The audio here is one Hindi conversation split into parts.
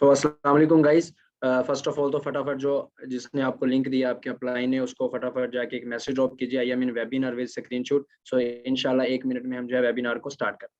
सो अस्सलाम वालेकुम गाइस। फर्स्ट ऑफ ऑल तो फटाफट जो जिसने आपको लिंक दिया आपके अपलाइन ने उसको फटाफट जाके एक मैसेज ड्रॉप कीजिए I am in webinar with screenshot. So इंशाल्लाह 1 मिनट में हम जो है वेबिनार को स्टार्ट करते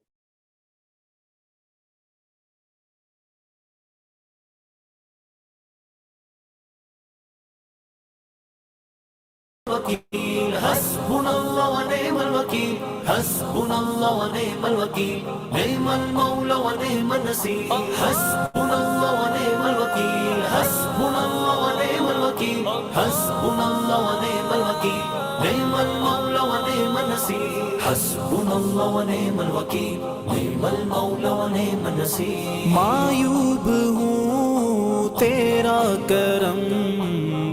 वकील हस्बुनल्लाह व निअमल वकील हस्बुनल्लाह व निअमल वकील निअमल मौला व निअमन नसीर हस्बुनल्लाह व निअमल वकील हस्बुनल्लाह व निअमल वकील हस्बुनल्लाह व निअमल वकील निअमल मौला व निअमन नसीर हस्बुनल्लाह व निअमल वकील निअमल मौला व निअमन नसीर। मायूब हूँ तेरा करम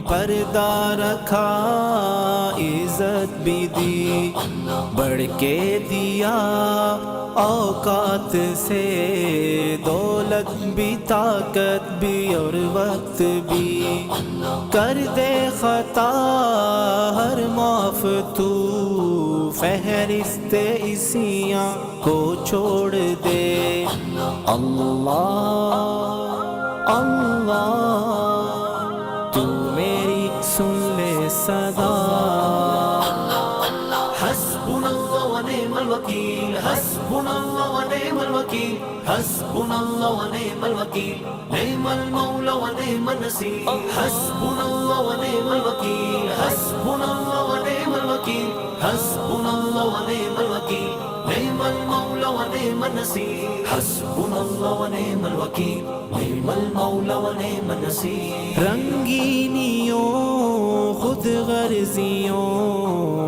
पर्दा रखा इज्जत भी दी बढ़ के दिया औकात से दौलत भी ताकत भी और वक्त भी कर दे खता हर माफ तू फहरिस्ते इसियां को छोड़ दे अल्लाह अल्लाह तू मेरी सुन ले सदा। हस्बुनल्लाह व निअमल वकील हस्बुनल्लाह व निअमल वकील हस्बुनल्लाह व निअमल वकील निअमल मौला व निअमन नसीर हस्बुनल्लाह व निअमल वकील हस्बुनल्लाह व निअमल वकील हस्बुनल्लाह व निअमल वकील निअमल मौला व निअमन नसीर हस्बुनल्लाह व निअमल वकील निअमल मौला व निअमन नसीर। रंगीनियों खुद गर्जियों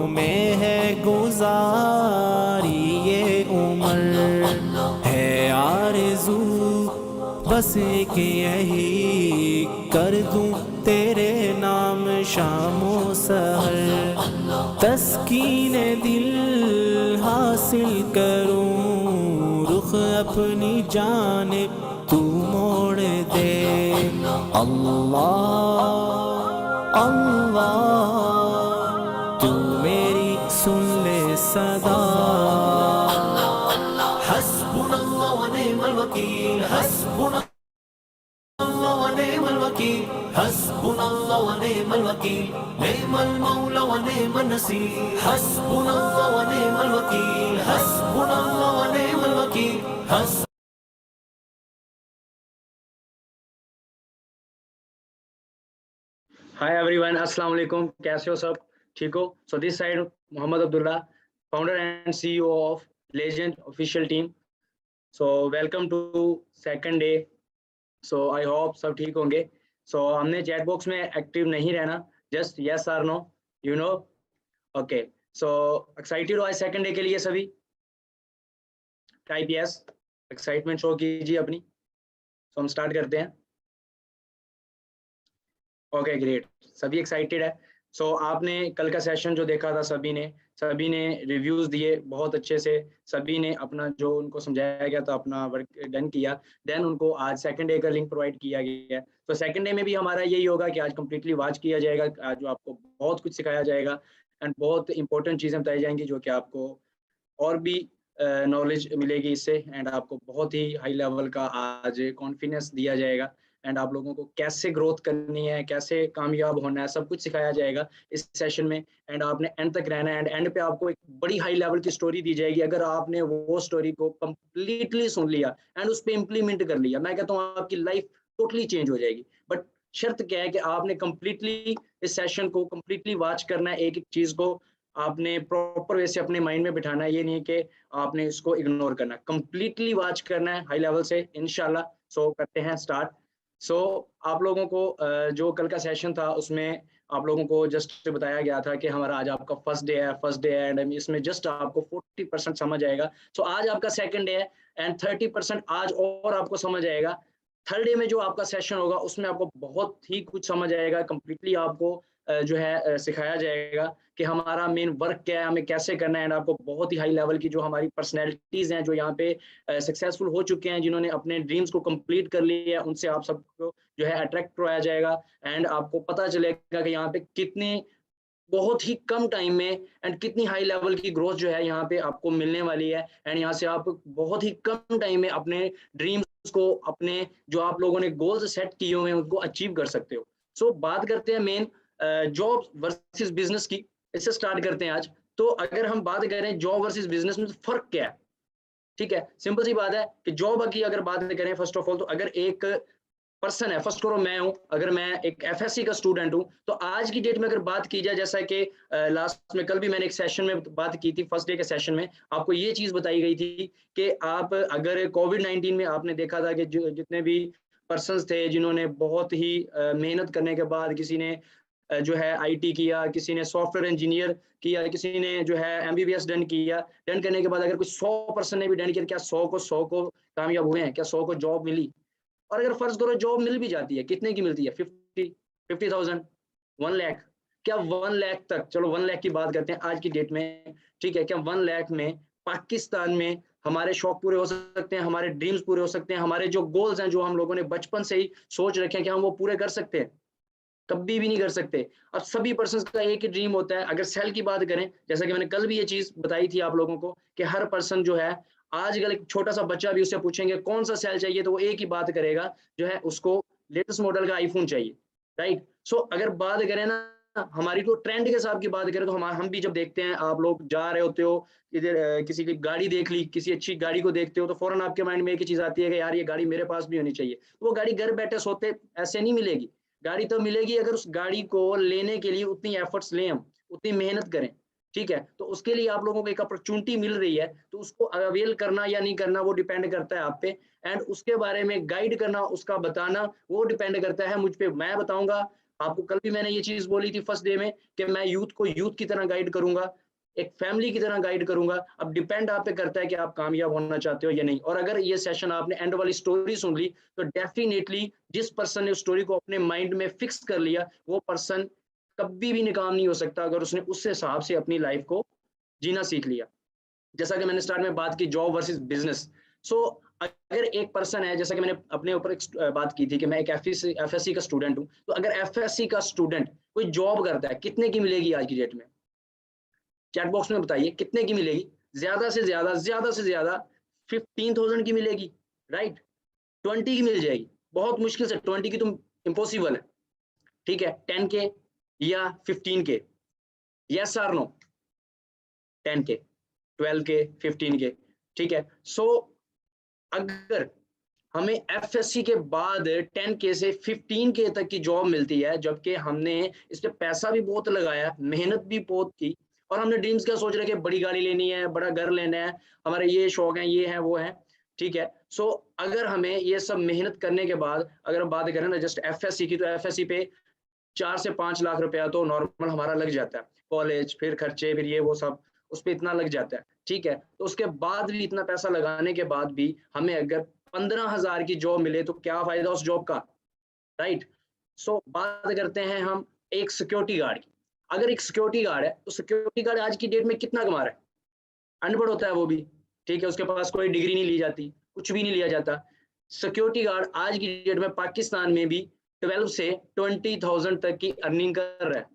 में है गुजारी ये उम्र है आरज़ू बस एक यही कर दूं तेरे नाम शामो सहर तस्कीन दिल हासिल करूं रुख अपनी जानिब तू मोड़ दे अल्लाह अल्लाह तू मेरी सुन ले सदा। हस्बुनल्लाह व निअमल वकील हस्बुनल्लाह व निअमल वकील हस्बुनल्लाह व निअमल वकील निअमल मौला व निअमन नसीर हस्बुनल्लाह व निअमल वकील हस्बुनल्लाह व निअमल वकील। हाय एवरीवन, अस्सलाम वालेकुम। कैसे हो सब? ठीक हो? So this side Mohammad Abdullah, founder and CEO of legend official team. So welcome to second day. So I hope सब ठीक होंगे। सो हमने चैट बॉक्स में एक्टिव नहीं रहना, जस्ट यस और no, you know. Okay, so excited हो आज सेकंड डे के लिए सभी? टाइप यस, एक्साइटमेंट शो कीजिए अपनी। सो हम स्टार्ट करते हैं। ओके ग्रेट, सभी एक्साइटेड है। सो आपने कल का सेशन जो देखा था, सभी ने रिव्यूज दिए बहुत अच्छे से। सभी ने अपना जो उनको समझाया गया था अपना वर्क डन किया। देन उनको आज सेकंड डे का लिंक प्रोवाइड किया गया है। तो सेकंड डे में भी हमारा यही होगा कि आज कंप्लीटली वॉच किया जाएगा। आज जो आपको बहुत कुछ सिखाया जाएगा एंड बहुत इंपॉर्टेंट चीज़ें बताई जाएंगी जो कि आपको और भी नॉलेज मिलेगी इससे। एंड आपको बहुत ही हाई लेवल का आज कॉन्फिडेंस दिया जाएगा एंड आप लोगों को कैसे ग्रोथ करनी है, कैसे कामयाब होना है, सब कुछ सिखाया जाएगा इस सेशन में। एंड आपने एंड तक रहना है एंड एंड पे आपको एक बड़ी हाई लेवल की स्टोरी दी जाएगी। अगर आपने वो स्टोरी को कंप्लीटली सुन लिया एंड उस पर इम्प्लीमेंट कर लिया, मैं कहता हूँ आपकी लाइफ टोटली चेंज हो जाएगी। बट शर्त क्या है कि आपने कंप्लीटली इस सेशन को कंप्लीटली वॉच करना है। एक एक चीज को आपने प्रॉपर वे से अपने माइंड में बिठाना है। ये नहीं कि आपने इसको इग्नोर करना, कंप्लीटली वॉच करना है हाई लेवल से इंशाल्लाह। सो करते हैं स्टार्ट। सो आप लोगों को जो कल का सेशन था उसमें आप लोगों को जस्ट बताया गया था कि हमारा आज आपका फर्स्ट डे है एंड इसमें जस्ट आपको 40% समझ आएगा। सो आज आपका सेकंड डे है एंड 30% आज और आपको समझ आएगा। थर्ड डे में जो आपका सेशन होगा उसमें आपको बहुत ही कुछ समझ आएगा। कंप्लीटली आपको जो है सिखाया जाएगा कि हमारा मेन वर्क क्या है, हमें कैसे करना है। एंड आपको बहुत ही हाई लेवल की जो हमारी पर्सनैलिटीज हैं जो यहाँ पे सक्सेसफुल हो चुके हैं, जिन्होंने अपने ड्रीम्स को कंप्लीट कर लिया है, उनसे आप सबको जो है अट्रैक्ट कराया जाएगा। एंड आपको पता चलेगा कि यहाँ पे कितनी बहुत ही कम टाइम में एंड कितनी हाई लेवल की ग्रोथ जो है यहाँ पे आपको मिलने वाली है। एंड यहाँ से आप बहुत ही कम टाइम में अपने ड्रीम्स को, अपने जो आप लोगों ने गोल्स सेट किए हुए हैं उनको अचीव कर सकते हो। सो बात करते हैं मेन जॉब वर्सेस बिजनेस की, इससे स्टार्ट करते हैं आज। तो अगर हम बात करें जॉब वर्सेस बिजनेस में, तो फर्क क्या है? ठीक है, सिंपल सी बात है कि जॉब की अगर बात करें फर्स्ट ऑफ ऑल, तो अगर एक पर्सन है, फर्स्ट करो मैं हूं, अगर मैं एक एफएससी का स्टूडेंट हूं, तो आज की डेट में अगर बात की जाए, जैसा कि लास्ट में कल भी मैंने एक सेशन में बात की थी, फर्स्ट डे के सेशन में आपको ये चीज बताई गई थी कि आप अगर कोविड-19 में आपने देखा था कि जितने भी पर्सन्स थे जिन्होंने बहुत ही मेहनत करने के बाद, किसी ने जो है आईटी किया, किसी ने सॉफ्टवेयर इंजीनियर किया, किसी ने जो है एमबीबीएस डन किया, डन करने के बाद अगर कोई 100% ने भी डन किया, क्या 100 को कामयाब हुए हैं? क्या 100 को जॉब मिली? और अगर फर्ज करो जॉब मिल भी जाती है, कितने की मिलती है? 50,000, 1 लाख, क्या 1 लाख तक, चलो 1 लाख की बात करते हैं आज की डेट में, ठीक है, क्या 1 लाख में पाकिस्तान में हमारे शौक पूरे हो सकते हैं, हमारे ड्रीम्स पूरे हो सकते हैं, हमारे जो गोल्स हैं, जो हम लोगों ने बचपन से ही सोच रखे हैं, क्या हम वो पूरे कर सकते हैं? कभी भी नहीं कर सकते। अब सभी पर्सन का एक ही ड्रीम होता है। अगर सेल की बात करें, जैसा कि मैंने कल भी ये चीज बताई थी आप लोगों को, कि हर पर्सन जो है, आजकल एक छोटा सा बच्चा भी उससे पूछेंगे कौन सा सेल चाहिए, तो वो एक ही बात करेगा, जो है उसको लेटेस्ट मॉडल का आईफोन चाहिए, राइट। सो अगर बात करें ना हमारी, तो ट्रेंड के हिसाब की बात करें, तो हम भी जब देखते हैं, आप लोग जा रहे होते हो इधर, किसी की गाड़ी देख ली, किसी अच्छी गाड़ी को देखते हो, तो फौरन आपके माइंड में एक ही चीज आती है कि यार ये गाड़ी मेरे पास भी होनी चाहिए। तो वो गाड़ी घर बैठे सोते ऐसे नहीं मिलेगी। गाड़ी तो मिलेगी अगर उस गाड़ी को लेने के लिए उतनी एफर्ट्स लें, हम उतनी मेहनत करें, ठीक है। तो उसके लिए आप लोगों को एक अपॉर्चुनिटी मिल रही है, तो उसको अवेल करना या नहीं करना वो डिपेंड करता है आप पे, एंड उसके बारे में गाइड करना, उसका बताना, वो डिपेंड करता है मुझ पे। मैं बताऊंगा आपको, कल भी मैंने ये चीज बोली थी फर्स्ट डे में, कि मैं यूथ को यूथ की तरह गाइड करूंगा, एक फैमिली की तरह गाइड करूंगा। अब डिपेंड आप पे करता है कि आप कामयाब होना चाहते हो या नहीं। और अगर ये सेशन आपने एंड वाली स्टोरी सुन ली, तो डेफिनेटली जिस पर्सन ने उस स्टोरी को अपने माइंड में फिक्स कर लिया, वो पर्सन कभी भी नाकाम नहीं हो सकता, अगर उसने उस हिसाब से अपनी लाइफ को जीना सीख लिया। जैसा कि मैंने स्टार्ट में बात की, जॉब वर्सेस बिजनेस। सो अगर एक पर्सन है, जैसा कि मैंने अपने ऊपर एक बात की थी कि मैं एक एफएससी का स्टूडेंट हूं, तो अगर एफएससी का स्टूडेंट कोई जॉब करता है, कितने की मिलेगी आज की डेट में? चैट बॉक्स में बताइए कितने की मिलेगी? ज्यादा से ज्यादा 15,000 की मिलेगी, राइट। 20 की मिल जाएगी, बहुत मुश्किल से। 20 की तो इम्पॉसिबल है, ठीक है। 10K या 15K, यस और नो? 10K, 12K, 15K, ठीक है। सो अगर हमें एफएससी के बाद 10K से 15K तक की जॉब मिलती है, जबकि हमने इस पे पैसा भी बहुत लगाया, मेहनत भी बहुत की, और हमने ड्रीम्स क्या सोच रहे कि बड़ी गाड़ी लेनी है, बड़ा घर लेना है, हमारे ये शौक है, ये है, वो है, ठीक है। सो अगर हमें ये सब मेहनत करने के बाद, अगर हम बात करें ना जस्ट एफएससी की, तो एफएससी पे 4 से 5 लाख रुपया तो नॉर्मल हमारा लग जाता है, कॉलेज, फिर खर्चे, फिर ये वो सब, उस पर इतना लग जाता है, ठीक है। तो उसके बाद भी, इतना पैसा लगाने के बाद भी, हमें अगर 15,000 की जॉब मिले, तो क्या फायदा उस जॉब का, राइट। सो बात करते हैं हम एक सिक्योरिटी गार्ड की। अगर एक सिक्योरिटी गार्ड है, तो सिक्योरिटी गार्ड आज की डेट में कितना कमा रहा है? अनपढ़ होता है वो भी, ठीक है, उसके पास कोई डिग्री नहीं ली जाती, कुछ भी नहीं लिया जाता। सिक्योरिटी गार्ड आज की डेट में पाकिस्तान में भी 12 से 20,000 तक की अर्निंग कर रहा है,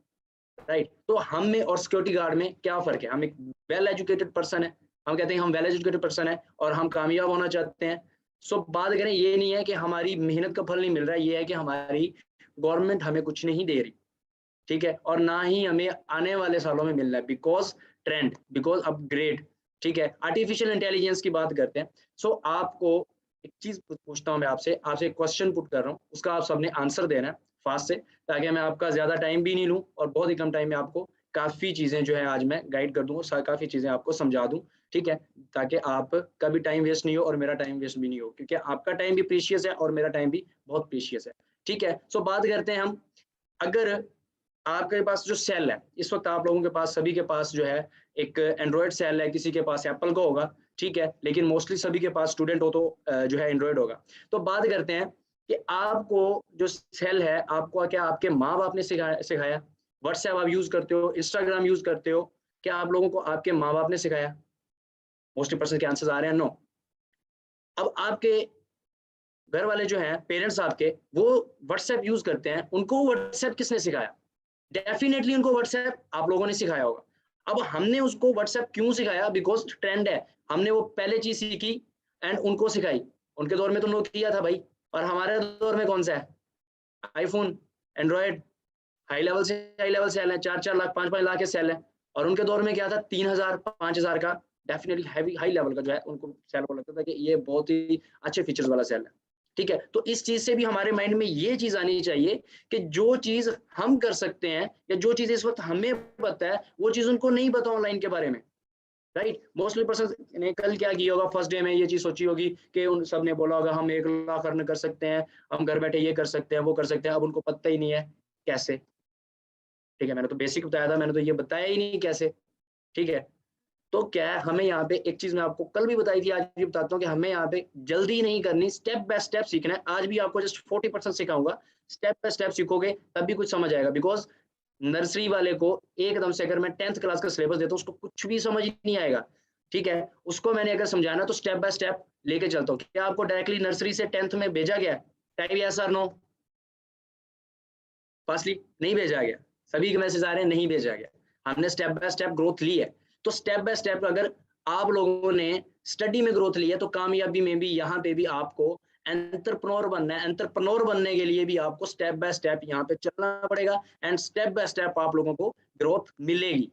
राइट। तो हम में और सिक्योरिटी गार्ड में क्या फर्क है? हम एक वेल एजुकेटेड पर्सन है, हम कहते हैं हम वेल एजुकेटेड पर्सन है और हम कामयाब होना चाहते हैं। सो बात करें, ये नहीं है कि हमारी मेहनत का फल नहीं मिल रहा है, ये है कि हमारी गवर्नमेंट हमें कुछ नहीं दे रही, ठीक है, और ना ही हमें आने वाले सालों में मिल रहा है, बिकॉज ट्रेंड, बिकॉज अपग्रेड, ठीक है। आर्टिफिशियल इंटेलिजेंस की बात करते हैं। सो आपको एक चीज पूछता हूँ मैं आपसे, आपसे क्वेश्चन पुट कर रहा हूँ, उसका आप सबने आंसर देना है फास्ट से, ताकि मैं आपका ज्यादा टाइम भी नहीं लूँ, और बहुत ही कम टाइम में आपको काफी चीजें जो है आज मैं गाइड कर दूंगा, काफी चीजें आपको समझा दूं, ठीक है, ताकि आप का भी टाइम वेस्ट नहीं हो और मेरा टाइम वेस्ट भी नहीं हो, क्योंकि आपका टाइम भी प्रीशियस है और मेरा टाइम भी बहुत प्रीशियस है, ठीक है। सो बात करते हैं हम, अगर आपके पास जो सेल है इस वक्त, आप लोगों के पास, सभी के पास जो है एक एंड्रॉयड सेल है, किसी के पास एप्पल का होगा, ठीक है, लेकिन मोस्टली सभी के पास, स्टूडेंट हो तो जो है एंड्रॉयड होगा। तो बात करते हैं कि आपको जो सेल है, आपको क्या आपके माँ बाप ने सिखाया? व्हाट्सएप आप यूज करते हो, इंस्टाग्राम यूज करते हो, क्या आप लोगों को आपके माँ बाप ने सिखाया? मोस्टली पर्सन के आंसर आ रहे हैं नो। अब आपके घर वाले जो हैं, पेरेंट्स आपके, वो व्हाट्सएप यूज करते हैं, उनको व्हाट्सएप किसने सिखाया? डेफिनेटली उनको व्हाट्सएप आप लोगों ने सिखाया होगा। अब हमने उसको व्हाट्सएप क्यों सिखाया? बिकॉज ट्रेंड है, हमने वो पहले चीज सीखी एंड उनको सिखाई, उनके दौर में तो नोकिया था भाई, और हमारे दौर में कौन सा है, आईफोन, एंड्रॉयड। हाई लेवल से हाई लेवल सेल है, 4-4 लाख 5-5 लाख के सेल है। और उनके दौर में क्या था, 3000 5000 का डेफिनेटली हैवी हाई लेवल का जो है उनको सेल को लगता था कि ये बहुत ही अच्छे फीचर्स वाला सेल है। ठीक है, तो इस चीज से भी हमारे माइंड में ये चीज आनी चाहिए कि जो चीज हम कर सकते हैं या जो चीज इस वक्त हमें पता है वो चीज उनको नहीं पता ऑनलाइन के बारे में। राइट, मोस्टली पर्सन ने कल क्या किया होगा, फर्स्ट डे में ये चीज सोची होगी कि उन सब ने बोला होगा हम 1 लाख अर्न कर सकते हैं, हम घर बैठे ये कर सकते हैं वो कर सकते हैं। अब उनको पता ही नहीं है कैसे। ठीक है, मैंने तो बेसिक बताया था, मैंने तो ये बताया ही नहीं कैसे। ठीक है, तो क्या है, हमें यहाँ पे एक चीज मैं आपको कल भी बताई थी, आज भी बताता हूँ कि हमें यहाँ पे जल्दी नहीं करनी, स्टेप बाय स्टेप सीखना है। आज भी आपको जस्ट 40% सिखाऊंगा, स्टेप बाय स्टेप सीखोगे तब भी कुछ समझ आएगा। बिकॉज नर्सरी वाले को एकदम से अगर मैं 10th क्लास का सिलेबस देता हूँ उसको कुछ भी समझ नहीं आएगा। ठीक है, उसको मैंने अगर समझाना तो स्टेप बाय स्टेप लेके चलता हूँ। क्या आपको डायरेक्टली नर्सरी से 10th में भेजा गया, टाइप यस और नो, फर्स्टली नहीं भेजा गया, सभी के मैसेज आ रहे हैं नहीं भेजा गया। हमने स्टेप बाय स्टेप ग्रोथ ली है। तो स्टेप बाय स्टेप अगर आप लोगों ने स्टडी में ग्रोथ ली है तो कामयाबी में भी यहाँ पे भी आपको एंटरप्रेन्योर बनना है। एंटरप्रेन्योर बनने के लिए भी आपको स्टेप बाय स्टेप यहाँ पे चलना पड़ेगा एंड स्टेप बाय स्टेप आप लोगों को ग्रोथ मिलेगी।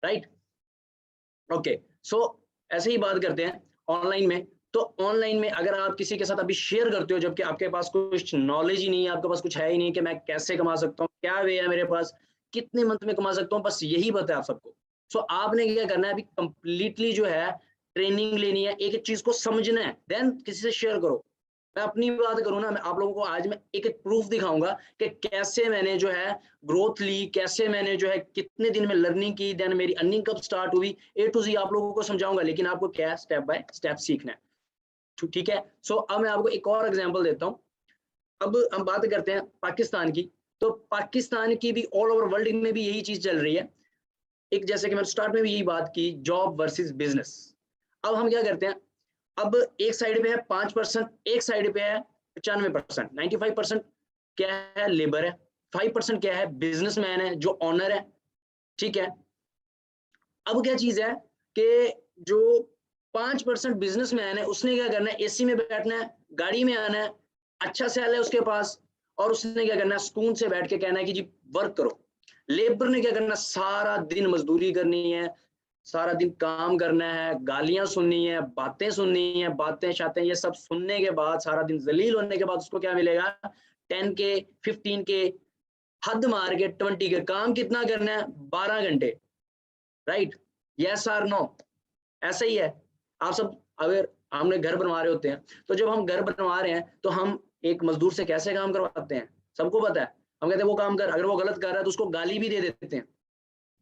राइट, ओके, सो ऐसे ही बात करते हैं ऑनलाइन में। तो ऑनलाइन में अगर आप किसी के साथ अभी शेयर करते हो जबकि आपके पास कुछ नॉलेज ही नहीं है, आपके पास कुछ है ही नहीं कि मैं कैसे कमा सकता हूँ, क्या वे है मेरे पास, कितने मंथ में कमा सकता हूँ, बस यही पता है आप सबको। सो आपने क्या करना है, अभी कंप्लीटली जो है ट्रेनिंग लेनी है, एक एक चीज को समझना है, देन किसी से शेयर करो। मैं अपनी बात करूँ ना, मैं आप लोगों को आज मैं एक एक प्रूफ दिखाऊंगा कि कैसे मैंने जो है ग्रोथ ली, कैसे मैंने जो है कितने दिन में लर्निंग की, देन मेरी अर्निंग कब स्टार्ट हुई, A to Z आप लोगों को समझाऊंगा। लेकिन आपको क्या है, स्टेप बाय स्टेप सीखना है। ठीक है, सो अब मैं आपको एक और एग्जांपल देता हूँ। अब हम बात करते हैं पाकिस्तान की। तो पाकिस्तान की भी ऑल ओवर वर्ल्ड में भी यही चीज चल रही है। एक जैसे कि मैंने स्टार्ट में भी यही बात की, जॉब वर्सेस बिजनेस। अब हम क्या करते हैं, अब एक साइड पे है 5%, एक साइड पे है 95%, 95% क्या है, लेबर है, 5% क्या है, बिजनेसमैन है जो ऑनर है। ठीक है, अब क्या चीज है कि जो 5% बिजनेसमैन है उसने क्या करना है, एसी में बैठना है, गाड़ी में आना है, अच्छा सैल है उसके पास, और उसने क्या करना है, सुकून से बैठ के कहना है कि जी वर्क करो। लेबर ने क्या करना, सारा दिन मजदूरी करनी है, सारा दिन काम करना है, गालियां सुननी है, बातें सुननी है, बातें शातें ये सब सुनने के बाद सारा दिन जलील होने के बाद उसको क्या मिलेगा, 10 के 15 के, हद मार के 20 के। काम कितना करना है, 12 घंटे। राइट, यस और नो, ऐसा ही है। आप सब अगर हमने घर बनवा रहे होते हैं तो जब हम घर बनवा रहे हैं तो हम एक मजदूर से कैसे काम करवाते हैं, सबको पता है। हम कहते हैं वो काम कर, अगर वो गलत कर रहा है तो उसको गाली भी दे देते हैं।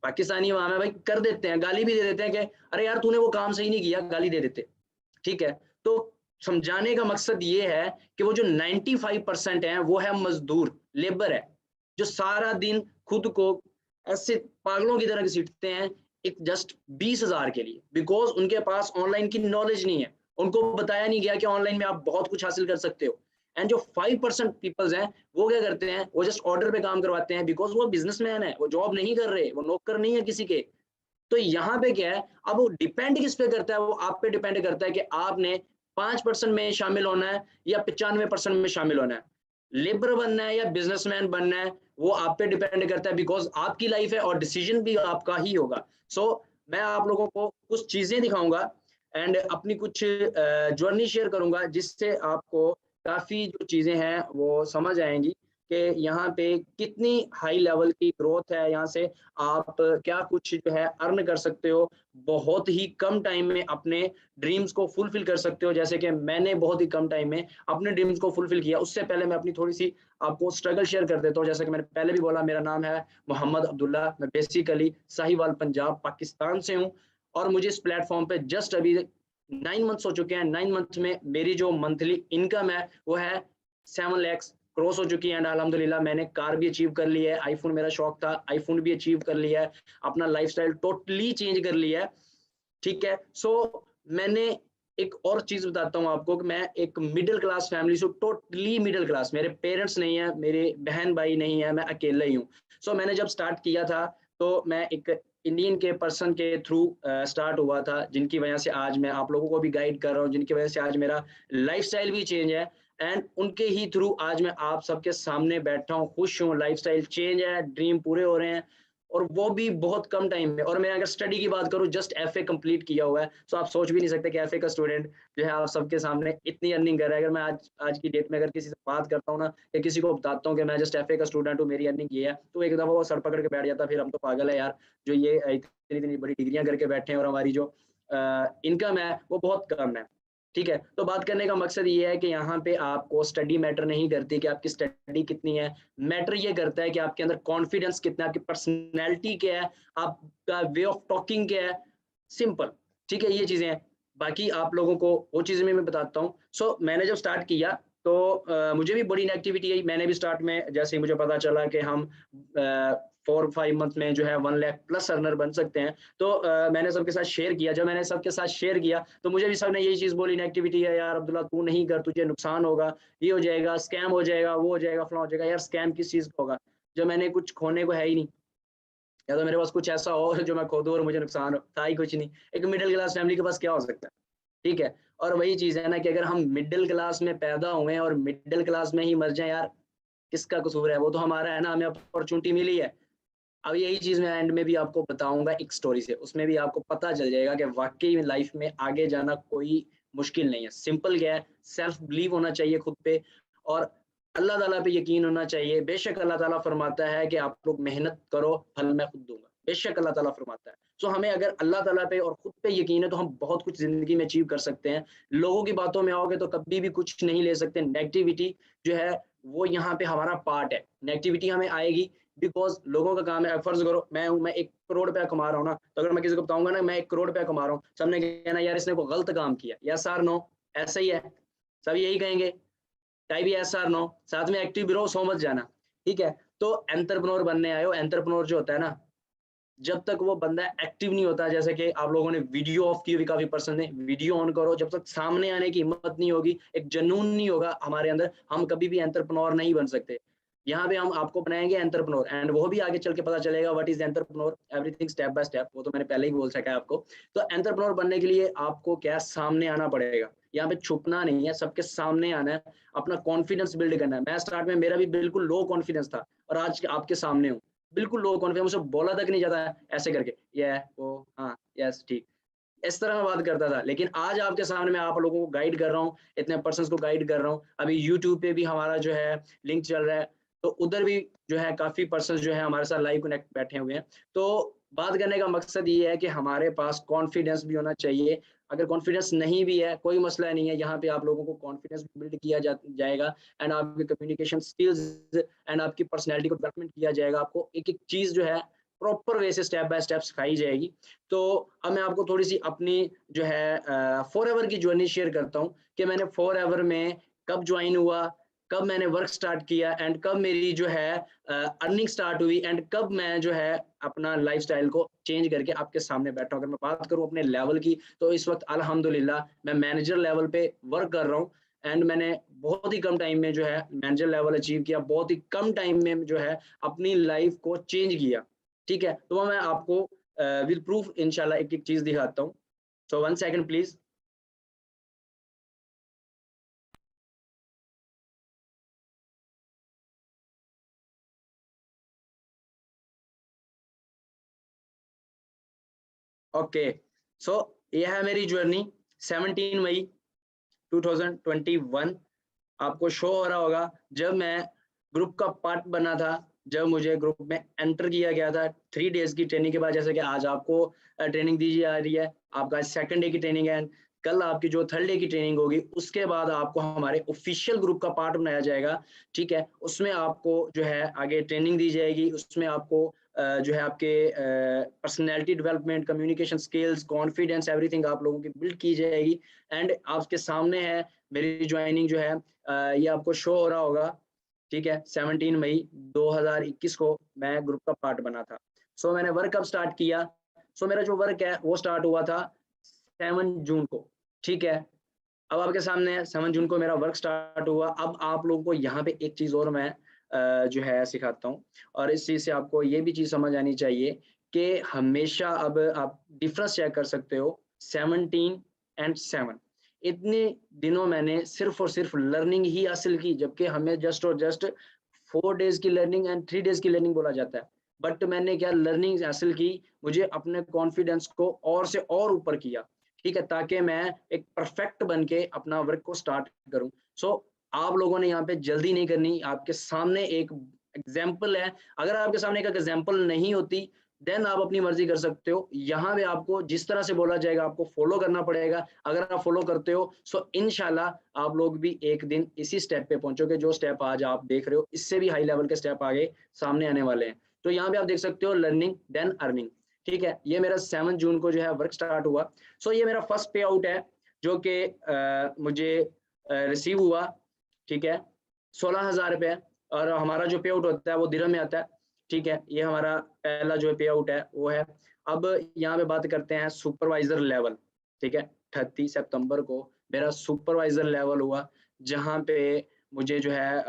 पाकिस्तानी वहां में भाई कर देते हैं, गाली भी दे देते हैं कि अरे यार तूने वो काम सही नहीं किया, गाली दे देते। ठीक है, तो समझाने का मकसद ये है कि वो जो 95% है वो है मजदूर, लेबर है, जो सारा दिन खुद को ऐसे पागलों की तरह घसीटते हैं एक जस्ट 20,000 के लिए, बिकॉज उनके पास ऑनलाइन की नॉलेज नहीं है। उनको बताया नहीं गया कि ऑनलाइन में आप बहुत कुछ हासिल कर सकते हो। एंड जो 5% पीपल्स हैं वो क्या करते हैं, वो जस्ट ऑर्डर पे काम करवाते हैं, बिकॉज वो बिजनेसमैन है, वो जॉब नहीं कर रहे, वो नौकर नहीं है किसी के। तो यहाँ पे क्या है, अब वो डिपेंड किस पे करता है, वो आप पे डिपेंड करता है कि आपने 5% में शामिल होना है या 95% में शामिल होना है, लेबर बनना है या बिजनेसमैन बनना है, वो आप पे डिपेंड करता है, बिकॉज आपकी लाइफ है और डिसीजन भी आपका ही होगा। सो मैं आप लोगों को कुछ चीजें दिखाऊंगा एंड अपनी कुछ जर्नी शेयर करूंगा जिससे आपको काफी जो चीजें हैं वो समझ आएंगी कि यहाँ पे कितनी हाई लेवल की ग्रोथ है, यहाँ से आप क्या कुछ जो है अर्न कर सकते हो, बहुत ही कम टाइम में अपने ड्रीम्स को फुलफिल कर सकते हो, जैसे कि मैंने बहुत ही कम टाइम में अपने ड्रीम्स को फुलफिल किया। उससे पहले मैं अपनी थोड़ी सी आपको स्ट्रगल शेयर कर देता हूँ। जैसे कि मैंने पहले भी बोला, मेरा नाम है मोहम्मद अब्दुल्ला, मैं बेसिकली साहिवाल पंजाब पाकिस्तान से हूँ और मुझे इस प्लेटफॉर्म पे जस्ट अभी 9 मंथ्स हो चुके हैं। 9 मंथ में मेरी जो मंथली इनकम है वो है 7 लाख क्रॉस हो चुकी है एंड अल्हम्दुलिल्लाह मैंने कार भी अचीव कर ली है, आईफोन मेरा शौक था, आईफोन भी अचीव कर लिया है, अपना लाइफस्टाइल टोटली चेंज कर लिया है। ठीक है, सो मैंने एक और चीज बताता हूँ आपको कि मैं एक मिडिल क्लास फैमिली से, टोटली मिडिल क्लास, मेरे पेरेंट्स नहीं है, मेरे बहन भाई नहीं है, मैं अकेला ही हूँ। सो मैंने जब स्टार्ट किया था तो मैं एक इंडियन के पर्सन के थ्रू स्टार्ट हुआ था, जिनकी वजह से आज मैं आप लोगों को भी गाइड कर रहा हूँ, जिनकी वजह से आज मेरा लाइफस्टाइल भी चेंज है, एंड उनके ही थ्रू आज मैं आप सबके सामने बैठा हूँ, खुश हूँ, लाइफस्टाइल चेंज है, ड्रीम पूरे हो रहे हैं, और वो भी बहुत कम टाइम में। और मैं अगर स्टडी की बात करूँ, जस्ट एफए कंप्लीट किया हुआ है, तो आप सोच भी नहीं सकते कि एफए का स्टूडेंट जो है आप सबके सामने इतनी अर्निंग कर रहा है। अगर मैं आज की डेट में अगर किसी से बात करता हूँ ना, या किसी को बताता हूँ कि मैं जस्ट एफए का स्टूडेंट हूँ, मेरी अर्निंग ये है, तो एक दफा वो सर पकड़ के बैठ जाता, फिर हम तो पागल है यार, जो ये इतनी इतनी बड़ी डिग्रियां करके बैठे हैं और हमारी जो इनकम है वो बहुत कम है। ठीक है, तो बात करने का मकसद ये है कि यहाँ पे आपको स्टडी मैटर नहीं करती कि आपकी स्टडी कितनी है, मैटर ये करता है कि आपके अंदर कॉन्फिडेंस कितना है, आपकी पर्सनैलिटी क्या है, आपका वे ऑफ टॉकिंग क्या है, सिंपल। ठीक है, ये चीजें हैं, बाकी आप लोगों को वो चीजें मैं बताता हूँ। सो मैंने जब स्टार्ट किया तो मुझे भी बड़ी नेगेटिविटी आई। मैंने भी स्टार्ट में जैसे ही मुझे पता चला कि हम 4-5 मंथ में जो है 1 लाख प्लस अर्नर बन सकते हैं, तो मैंने सबके साथ शेयर किया। जब मैंने सबके साथ शेयर किया तो मुझे भी सब ने यही चीज़ बोली, नेगेटिविटी है यार अब्दुल्ला, तू नहीं कर, तुझे नुकसान होगा, ये हो जाएगा, स्कैम हो जाएगा, वो हो जाएगा, फलां हो जाएगा। यार स्कैम किस चीज़ का होगा, जब मैंने कुछ खोने को है ही नहीं, या तो मेरे पास कुछ ऐसा हो जो मैं खो दूं और मुझे नुकसान हो, था ही कुछ नहीं। एक मिडिल क्लास फैमिली के पास क्या हो सकता है? ठीक है, और वही चीज़ है ना कि अगर हम मिडिल क्लास में पैदा हुए और मिडिल क्लास में ही मर जाए, यार किसका कसूर है? वो तो हमारा है ना, हमें अपॉर्चुनिटी मिली है। अब यही चीज़ मैं एंड में भी आपको बताऊंगा एक स्टोरी से, उसमें भी आपको पता चल जाएगा कि वाकई में लाइफ में आगे जाना कोई मुश्किल नहीं है। सिंपल क्या है, सेल्फ बिलीव होना चाहिए खुद पे, और अल्लाह ताला पे यकीन होना चाहिए। बेशक अल्लाह ताला फरमाता है कि आप लोग मेहनत करो, फल मैं खुद दूंगा, बेशक अल्लाह ताला फरमाता है। सो हमें अगर अल्लाह ताला पे और खुद पे यकीन है तो हम बहुत कुछ जिंदगी में अचीव कर सकते हैं। लोगों की बातों में आओगे तो कभी भी कुछ नहीं ले सकते। नेगेटिविटी जो है वो यहाँ पे हमारा पार्ट है। नेगेटिविटी हमें आएगी बिकॉज लोगों का काम है। फर्ज करो मैं 1 करोड़ रुपया कमा रहा हूँ ना, तो अगर मैं किसी को बताऊंगा ना मैं 1 करोड़ रुपया कमा रहा हूँ, सबने कहना यार इसने को गलत काम किया, यस आर नो, ऐसा ही है, सब यही कहेंगे, टाइप यस आर नो, साथ में एक्टिव भी रहो, सो मत जाना। ठीक है, तो एंटरप्रेन्योर बनने आए हो, एंटरप्रेन्योर जो होता है ना, जब तक वो बंदा एक्टिव नहीं होता, जैसे कि आप लोगों ने वीडियो ऑफ की हुई काफी पसंद है, वीडियो ऑन करो, जब तक सामने आने की हिम्मत नहीं होगी, एक जुनून नहीं होगा हमारे अंदर, हम कभी भी एंटरप्रेन्योर नहीं बन सकते। यहाँ पे हम आपको बनाएंगे एंटरप्रेन्योर, एंड वो भी आगे चल के पता चलेगा what is entrepreneur, everything step by step, वो तो मैंने पहले ही बोल सका है आपको। तो एंटरप्रेन्योर बनने के लिए आपको क्या, सामने आना पड़ेगा, यहाँ पे छुपना नहीं है, सबके सामने आना है, अपना कॉन्फिडेंस बिल्ड करना है। मैं स्टार्ट में मेरा भी बिल्कुल लो कॉन्फिडेंस था, और आज आपके सामने हूँ, बिल्कुल लो कॉन्फिडेंस, मुझे बोला तक नहीं जाता है ऐसे करके, ये वो हाँ यस ठीक, इस तरह मैं बात करता था। लेकिन आज आपके सामने मैं आप लोगों को गाइड कर रहा हूँ, इतने पर्सन्स को गाइड कर रहा हूँ। अभी यूट्यूब पे भी हमारा जो है लिंक चल रहा है, तो उधर भी जो है काफी पर्सन्स जो है हमारे साथ लाइव कनेक्ट बैठे हुए हैं। तो बात करने का मकसद ये है कि हमारे पास कॉन्फिडेंस भी होना चाहिए। अगर कॉन्फिडेंस नहीं भी है कोई मसला नहीं है, यहाँ पे आप लोगों को कॉन्फिडेंस बिल्ड किया जाएगा, एंड आपके कम्युनिकेशन स्किल्स एंड आपकी पर्सनैलिटी को डेवलपमेंट किया जाएगा। आपको एक एक चीज जो है प्रॉपर वे से स्टेप बाय स्टेप सिखाई जाएगी। तो अब मैं आपको थोड़ी सी अपनी जो है फॉर एवर की जर्नी शेयर करता हूँ कि मैंने फॉर एवर में कब ज्वाइन हुआ, कब मैंने वर्क स्टार्ट किया, एंड कब मेरी जो है अर्निंग स्टार्ट हुई, एंड कब मैं जो है अपना लाइफस्टाइल को चेंज करके आपके सामने बैठा हूँ। अगर मैं बात करूँ अपने लेवल की, तो इस वक्त अल्हम्दुलिल्लाह मैं मैनेजर लेवल पे वर्क कर रहा हूँ, एंड मैंने बहुत ही कम टाइम में जो है मैनेजर लेवल अचीव किया, बहुत ही कम टाइम में जो है अपनी लाइफ को चेंज किया। ठीक है, तो मैं आपको विद प्रूफ इंशाल्लाह एक एक चीज दिखाता हूँ। सो 1 सेकंड प्लीज। ओके, सो ये है मेरी जर्नी। 17 मई 2021 आपको शो हो रहा होगा, जब मैं ग्रुप का पार्ट बना था, जब मुझे ग्रुप में एंटर किया गया था 3 डेज की ट्रेनिंग के बाद। जैसे कि आज आपको ट्रेनिंग दी जा रही है, आपका 2nd डे की ट्रेनिंग है, कल आपकी जो 3rd डे की ट्रेनिंग होगी, उसके बाद आपको हमारे ऑफिशियल ग्रुप का पार्ट बनाया जाएगा। ठीक है, उसमें आपको जो है आगे ट्रेनिंग दी जाएगी, उसमें आपको जो है आपके personality development, communication skills, confidence, everything आप लोगों की बिल्ड की जाएगी। एंड आपके सामने है मेरी ज्वाइनिंग जो है, ये आपको शो हो रहा होगा। ठीक है, 17 मई 2021 को मैं ग्रुप का पार्ट बना था। सो मैंने वर्क कब स्टार्ट किया? सो मेरा जो वर्क है वो स्टार्ट हुआ था 7 जून को। ठीक है, अब आपके सामने है 7 जून को मेरा वर्क स्टार्ट हुआ। अब आप लोगों को यहाँ पे एक चीज और मैं जो है सिखाता हूँ, और इस चीज से आपको ये भी चीज समझ आनी चाहिए कि हमेशा अब आप डिफरेंस चेक कर सकते हो 17 एंड 7। इतने दिनों मैंने सिर्फ और सिर्फ लर्निंग ही हासिल की, जबकि हमें जस्ट और जस्ट 4 डेज की लर्निंग एंड 3 डेज की लर्निंग बोला जाता है। बट मैंने क्या लर्निंग हासिल की, मुझे अपने कॉन्फिडेंस को और से और ऊपर किया, ठीक है, ताकि मैं एक परफेक्ट बन के अपना वर्क को स्टार्ट करूं। सो आप लोगों ने यहाँ पे जल्दी नहीं करनी, आपके सामने एक एग्जाम्पल है। अगर आपके सामने एक एग्जाम्पल नहीं होती देन आप अपनी मर्जी कर सकते हो। यहाँ पे आपको जिस तरह से बोला जाएगा आपको फॉलो करना पड़ेगा। अगर आप फॉलो करते हो सो इंशाल्लाह आप लोग भी एक दिन इसी स्टेप पे पहुंचोगे, जो स्टेप आज आप देख रहे हो, इससे भी हाई लेवल के स्टेप आगे सामने आने वाले हैं। तो यहाँ पे आप देख सकते हो लर्निंग देन अर्निंग, ठीक है। ये मेरा 7 जून को जो है वर्क स्टार्ट हुआ। सो ये मेरा फर्स्ट पे आउट है जो कि मुझे रिसीव हुआ, ठीक है, 16,000 रुपये। और हमारा जो पे आउट होता है वो दिरहम में आता है, ठीक है। ये हमारा पहला जो पे आउट है वो है। अब यहाँ पे बात करते हैं सुपरवाइजर लेवल, ठीक है। 30 सितंबर को मेरा सुपरवाइजर लेवल हुआ, जहाँ पे मुझे जो है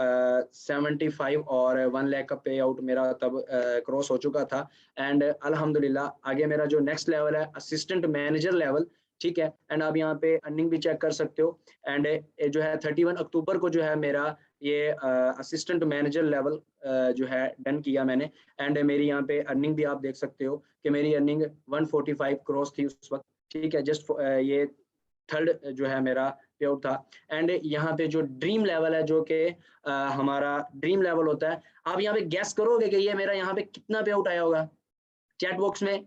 75 और 1 लाख का पे आउट मेरा तब क्रॉस हो चुका था। एंड अल्हम्दुलिल्लाह आगे मेरा जो नेक्स्ट लेवल है असिस्टेंट मैनेजर लेवल, ठीक है। एंड आप यहाँ पे अर्निंग भी चेक कर सकते हो। एंड जो है 31 अक्टूबर को जो है मेरा ये असिस्टेंट मैनेजर लेवल जो है डन किया मैंने। एंड मेरी यहाँ पे अर्निंग भी आप देख सकते हो कि मेरी अर्निंग 145 क्रॉस थी उस वक्त, ठीक है। जस्ट ये थर्ड जो है मेरा पे आउट था। एंड यहाँ पे जो ड्रीम लेवल है, जो कि हमारा ड्रीम लेवल होता है, आप यहाँ पे गैस करोगे कि ये मेरा यहाँ पे कितना पे आउट आया होगा? चैट बॉक्स में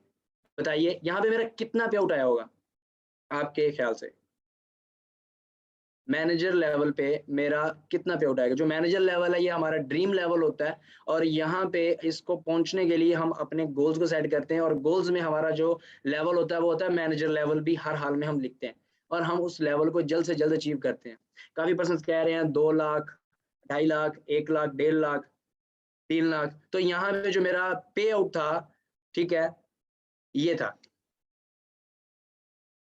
बताइए यहाँ पे मेरा कितना पे आउट आया होगा आपके ख्याल से? मैनेजर लेवल पे मेरा कितना पे आउट आएगा? जो मैनेजर लेवल है ये हमारा ड्रीम लेवल होता है, और यहाँ पे इसको पहुंचने के लिए हम अपने गोल्स को सेट करते हैं, और गोल्स में हमारा जो लेवल होता है वो होता है मैनेजर लेवल भी हर हाल में हम लिखते हैं, और हम उस लेवल को जल्द से जल्द अचीव करते हैं। काफी पर्सन कह रहे हैं 2 लाख, 2.5 लाख, 1 लाख, 1.5 लाख, 3 लाख। तो यहाँ पे जो मेरा पे आउट था, ठीक है, ये था,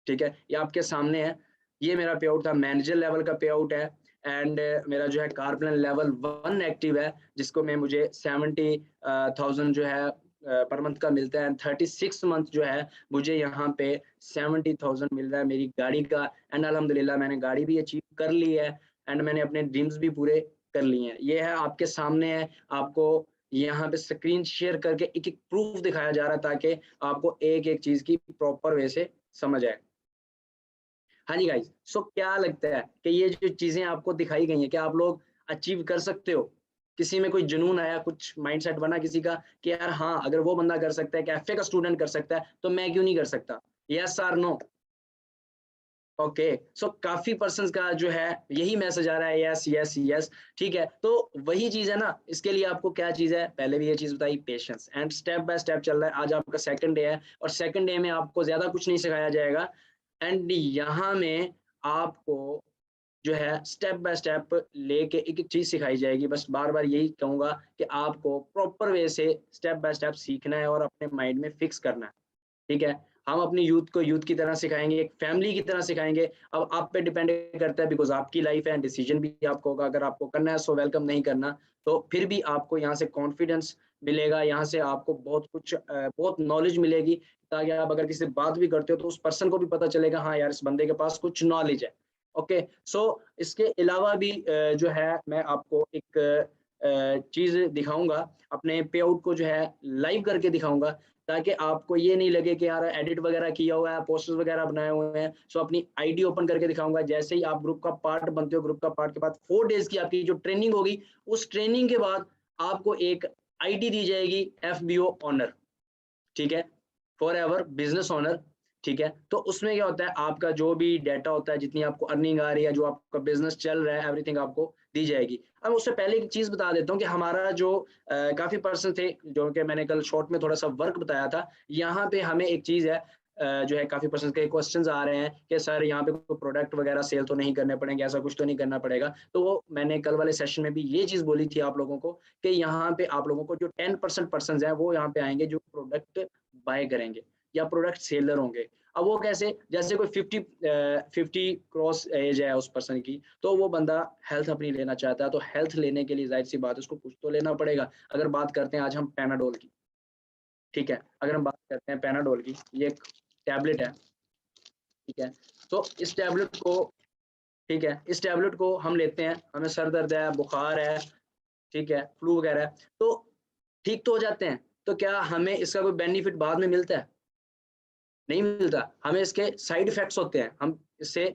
ठीक है, ये आपके सामने है। ये मेरा पे आउट था, मैनेजर लेवल का पे आउट है। एंड मेरा जो है कार प्लान लेवल 1 एक्टिव है, जिसको मैं मुझे 70,000 जो है पर मंथ का मिलता है। 36 मंथ जो है मुझे यहाँ पे 70,000 मिल रहा है मेरी गाड़ी का। एंड अल्हम्दुलिल्लाह मैंने गाड़ी भी अचीव कर ली है, एंड मैंने अपने ड्रीम्स भी पूरे कर लिए हैं। ये है आपके सामने है, आपको यहाँ पे स्क्रीन शेयर करके एक एक प्रूफ दिखाया जा रहा है, ताकि आपको एक एक चीज की प्रॉपर वे से समझ आए। हाँ जी गाइस, सो क्या लगता है कि ये जो चीजें आपको दिखाई गई हैं, क्या आप लोग अचीव कर सकते हो? किसी में कोई जुनून आया, कुछ माइंडसेट बना किसी का कि यार हाँ, अगर वो बंदा कर सकता है, कैफे का स्टूडेंट कर सकता है, तो मैं क्यों नहीं कर सकता? यस और नो? ओके, सो काफी पर्सन का जो है यही मैसेज आ रहा है, यस यस यस, ठीक है। तो वही चीज है ना, इसके लिए आपको क्या चीज है, पहले भी ये चीज बताई, patience. And step by step चल रहा है। आज आपका सेकंड डे है, और सेकंड डे में आपको ज्यादा कुछ नहीं सिखाया जाएगा। एंड यहाँ में आपको जो है स्टेप बाय स्टेप लेके एक एक चीज सिखाई जाएगी। बस बार बार यही कहूंगा कि आपको प्रॉपर वे से स्टेप बाय स्टेप सीखना है और अपने माइंड में फिक्स करना है, ठीक है। हम अपनी यूथ को यूथ की तरह सिखाएंगे, एक फैमिली की तरह सिखाएंगे। अब आप पे डिपेंड करता है, बिकॉज आपकी लाइफ है, डिसीजन भी आपको होगा। अगर आपको करना है सो वेलकम, नहीं करना तो फिर भी आपको यहाँ से कॉन्फिडेंस मिलेगा, यहाँ से आपको बहुत कुछ बहुत नॉलेज मिलेगी, ताकि आप अगर किसी से बात भी करते हो तो उस पर्सन को भी पता चलेगा हाँ यार, इस बंदे के पास कुछ नॉलेज है। ओके, सो इसके अलावा भी जो है मैं आपको एक चीज दिखाऊंगा, अपने पे आउट को जो है लाइव करके दिखाऊंगा, ताकि आपको ये नहीं लगे कि यार एडिट वगैरह किया हुआ है, पोस्टर्स वगैरह बनाए हुए हैं। सो अपनी आईडी ओपन करके दिखाऊंगा। जैसे ही आप ग्रुप का पार्ट बनते हो, ग्रुप का पार्ट के बाद 4 डेज की आपकी जो ट्रेनिंग होगी, उस ट्रेनिंग के बाद आपको एक आईडी दी जाएगी, एफबीओ ऑनर, ठीक है, फॉर एवर बिजनेस ओनर, ठीक है। तो उसमें क्या होता है, आपका जो भी डाटा होता है, जितनी आपको अर्निंग आ रही है, जो आपका बिजनेस चल रहा है, एवरीथिंग आपको दी जाएगी। अब उससे पहले एक चीज बता देता हूँ कि हमारा जो काफी पर्सन थे, जो कि मैंने कल शॉर्ट में थोड़ा सा वर्क बताया था, यहाँ पे हमें एक चीज है जो है, काफी पर्सन के क्वेश्चंस आ रहे हैं कि सर यहाँ पे कोई प्रोडक्ट वगैरह सेल तो नहीं करने पड़ेंगे, ऐसा कुछ तो नहीं करना पड़ेगा। तो वो मैंने कल वाले सेशन में भी ये चीज बोली थी आप लोगों को, कि यहाँ पे आप लोगों को जो 10% पर्सन है वो यहाँ पे आएंगे, जो प्रोडक्ट बाय करेंगे या प्रोडक्ट सेलर होंगे। अब वो कैसे, जैसे कोई 50 क्रॉस एज है उस पर्सन की, तो वो बंदा हेल्थ अपनी लेना चाहता है, तो हेल्थ लेने के लिए जाहिर सी बात है उसको कुछ तो लेना पड़ेगा। अगर बात करते हैं आज हम पैनाडोल की, ठीक है। अगर हम बात करते हैं पैनाडोल की, ये एक टैबलेट है, ठीक है। तो इस टैबलेट को, ठीक है, इस टैबलेट को हम लेते हैं, हमें सर दर्द है, बुखार है, ठीक है, फ्लू वगैरह है, तो ठीक तो हो जाते हैं। तो क्या हमें इसका कोई बेनिफिट बाद में मिलता है? नहीं मिलता, हमें इसके साइड इफेक्ट्स होते हैं। हम इससे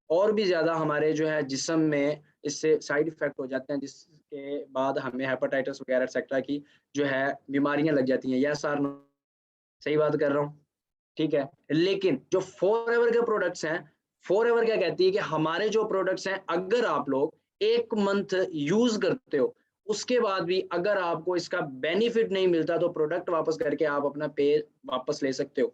और भी ज्यादा हमारे जो है जिस्म में इससे साइड इफेक्ट हो जाते हैं, जिसके बाद हमें हेपेटाइटिस वगैरह एक्सेट्रा की जो है बीमारियां लग जाती हैं। यस और नो? सही बात कर रहा हूँ, ठीक है। लेकिन जो फॉरएवर के प्रोडक्ट्स हैं, फॉरएवर क्या कहती है कि हमारे जो प्रोडक्ट्स हैं, अगर आप लोग 1 मंथ यूज करते हो, उसके बाद भी अगर आपको इसका बेनिफिट नहीं मिलता, तो प्रोडक्ट वापस करके आप अपना पे वापस ले सकते हो।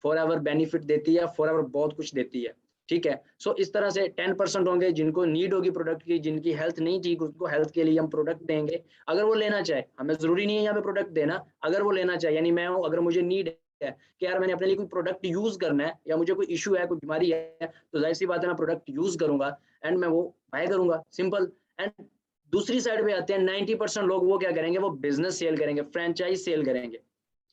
फॉरएवर बेनिफिट देती है, फॉरएवर बहुत कुछ देती है, ठीक है। सो इस तरह से 10% होंगे जिनको नीड होगी प्रोडक्ट की, जिनकी हेल्थ नहीं ठीक, उसको हेल्थ के लिए हम प्रोडक्ट देंगे। अगर वो लेना चाहे, हमें जरूरी नहीं है यहाँ पे प्रोडक्ट देना, अगर वो लेना चाहे, यानी मैं हूँ, अगर मुझे नीड है कि यार मैंने अपने लिए कोई प्रोडक्ट यूज करना है, या मुझे कोई इशू है, कोई बीमारी है, तो जाहिर सी बात है मैं प्रोडक्ट यूज करूंगा एंड मैं वो बाय करूंगा, सिंपल। एंड दूसरी साइड पे आते हैं 90% लोग, वो क्या करेंगे, वो बिजनेस सेल करेंगे, फ्रेंचाइज सेल करेंगे।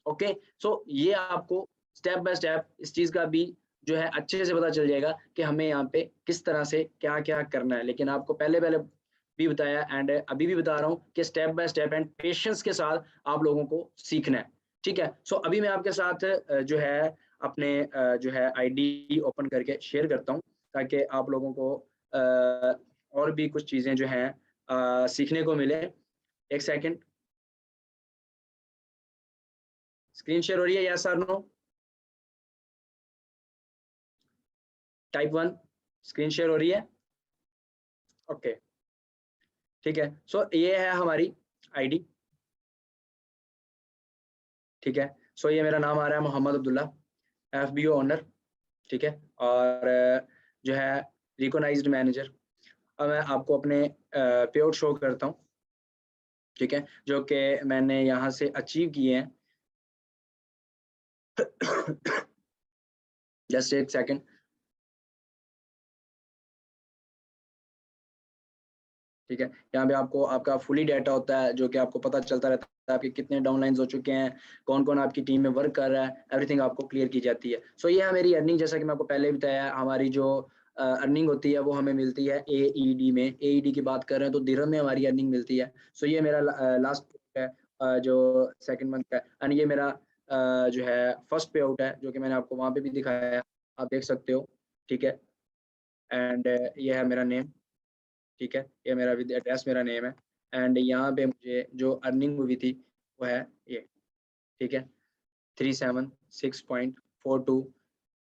ओके, सो ये आपको स्टेप बाय स्टेप इस चीज का भी जो है अच्छे से पता चल जाएगा कि हमें यहाँ पे किस तरह से क्या क्या करना है। लेकिन आपको पहले भी बताया एंड अभी भी बता रहा हूँ कि step by step and patience के साथ आप लोगों को सीखना है, ठीक है। सो अभी मैं आपके साथ जो है अपने जो है आईडी ओपन करके शेयर करता हूँ, ताकि आप लोगों को और भी कुछ चीजें जो हैं सीखने को मिले। एक सेकंड, स्क्रीन शेयर हो रही है? यस और नो? टाइप 1 स्क्रीन शेयर हो रही है? ओके, ठीक है। सो ये है हमारी आईडी, ठीक है। सो ये मेरा नाम आ रहा है मोहम्मद अब्दुल्ला, FBO ओनर, ठीक है, और जो है रिकॉग्नाइज्ड मैनेजर। अब मैं आपको अपने पे आउट शो करता हूँ, ठीक है, जो कि मैंने यहाँ से अचीव किए हैं। जस्ट एक सेकंड, ठीक है। यहाँ पे आपको आपका फुली डाटा होता है, जो कि आपको पता चलता रहता है आपके कितने डाउनलाइंस हो चुके हैं, कौन कौन आपकी टीम में वर्क कर रहा है, एवरीथिंग आपको क्लियर की जाती है। सो ये है मेरी अर्निंग, जैसा कि मैं आपको पहले बताया, हमारी जो अर्निंग होती है वो हमें मिलती है AED में। AED की बात कर रहे हैं तो दिरहम में हमारी अर्निंग मिलती है। सो ये मेरा लास्ट है जो सेकंड मंथ का है, एंड ये मेरा जो है फर्स्ट पे आउट है, जो कि मैंने आपको वहाँ पे भी दिखाया है, आप देख सकते हो, ठीक है। एंड ये है मेरा नेम, ठीक है, ये मेरा एड्रेस, मेरा नेम है। एंड यहाँ पे मुझे जो अर्निंग हुई थी वो है ये, ठीक है, 376.42,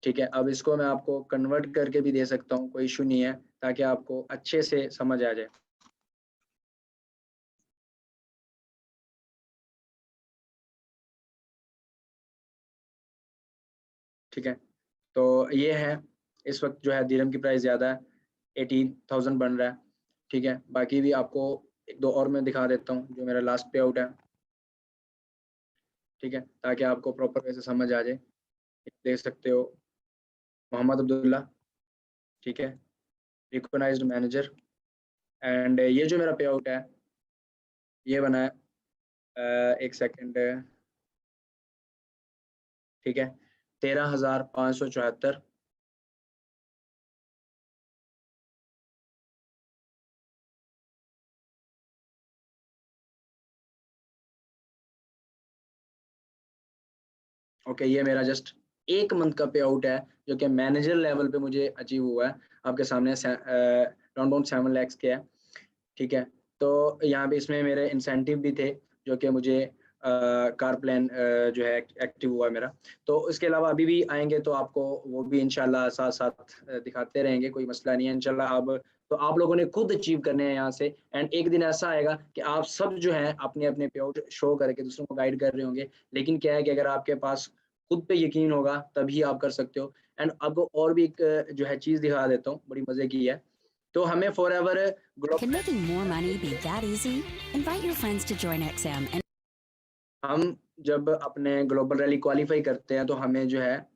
ठीक है। अब इसको मैं आपको कन्वर्ट करके भी दे सकता हूँ, कोई इशू नहीं है, ताकि आपको अच्छे से समझ आ जाए। ठीक है, तो ये है, इस वक्त जो है दिरहम की प्राइस ज़्यादा है, 18,000 बन रहा है, ठीक है। बाकी भी आपको एक दो और मैं दिखा देता हूँ, जो मेरा लास्ट पे आउट है, ठीक है, ताकि आपको प्रॉपर वैसे समझ आ जाए। देख सकते हो, मोहम्मद अब्दुल्ला, ठीक है, रिकॉग्नाइज्ड मैनेजर। एंड ये जो मेरा पे आउट है, ये बना है एक सेकंड, ठीक है, 13,574। ओके, ये मेरा जस्ट 1 मंथ का पे आउट है, जो कि मैनेजर लेवल पे मुझे अचीव हुआ है। आपके सामने राउंड अबाउट 7 लाख के है, ठीक है। तो यहाँ पे इसमें मेरे इंसेंटिव भी थे, जो कि मुझे कार प्लान जो है एक्टिव हुआ है मेरा। तो इसके अलावा अभी भी आएंगे, तो आपको वो भी इंशाल्लाह साथ साथ दिखाते रहेंगे, कोई मसला नहीं है इंशाल्लाह। अब तो आप लोगों ने खुद अचीव करने हैं यहाँ से, एंड एक दिन ऐसा आएगा कि आप सब जो है अपने अपने पे आउट शो करके दूसरों को गाइड कर रहे होंगे। लेकिन क्या है कि अगर आपके पास खुद पे यकीन होगा तभी आप कर सकते हो। एंड अब और भी एक जो है चीज़ दिखा देता हूँ, बड़ी मजे की है। तो हमें forever Can making more money be that easy? Invite your friends to join XM and हम जब अपने ग्लोबल रैली क्वालिफाई करते हैं, तो हमें जो है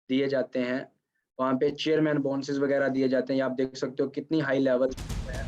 दिए जाते हैं वहाँ पे चेयरमैन बोनसेस वगैरह दिए जाते हैं। आप देख सकते हो कितनी हाई लेवल है।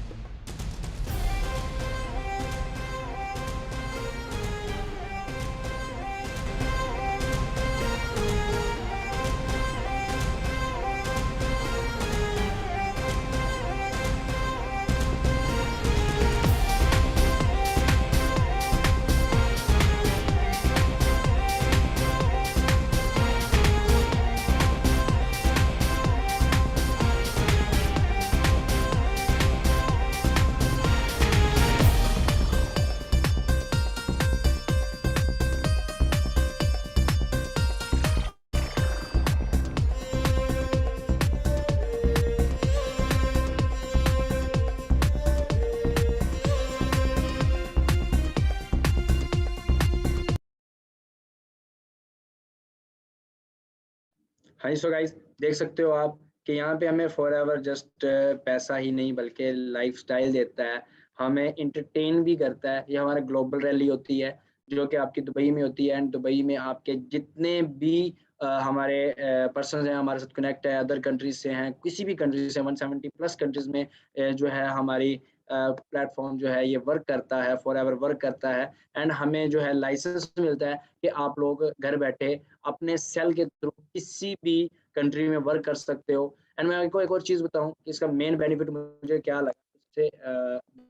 हाँ जी, सो गाइस देख सकते हो आप कि यहाँ पे हमें फॉर एवर जस्ट पैसा ही नहीं बल्कि लाइफस्टाइल देता है, हमें इंटरटेन भी करता है। ये हमारा ग्लोबल रैली होती है जो कि आपकी दुबई में होती है, एंड दुबई में आपके जितने भी हमारे पर्सन हैं हमारे साथ कनेक्ट है, अदर कंट्रीज से हैं, किसी भी कंट्री से 170 प्लस कंट्रीज में जो है हमारी प्लेटफॉर्म जो है ये वर्क करता है, फॉर एवर वर्क करता है। एंड हमें जो है लाइसेंस मिलता है कि आप लोग घर बैठे अपने सेल के थ्रू किसी भी कंट्री में वर्क कर सकते हो। एंड मैं आपको एक और चीज़ बताऊं कि इसका मेन बेनिफिट मुझे क्या लगा, सबसे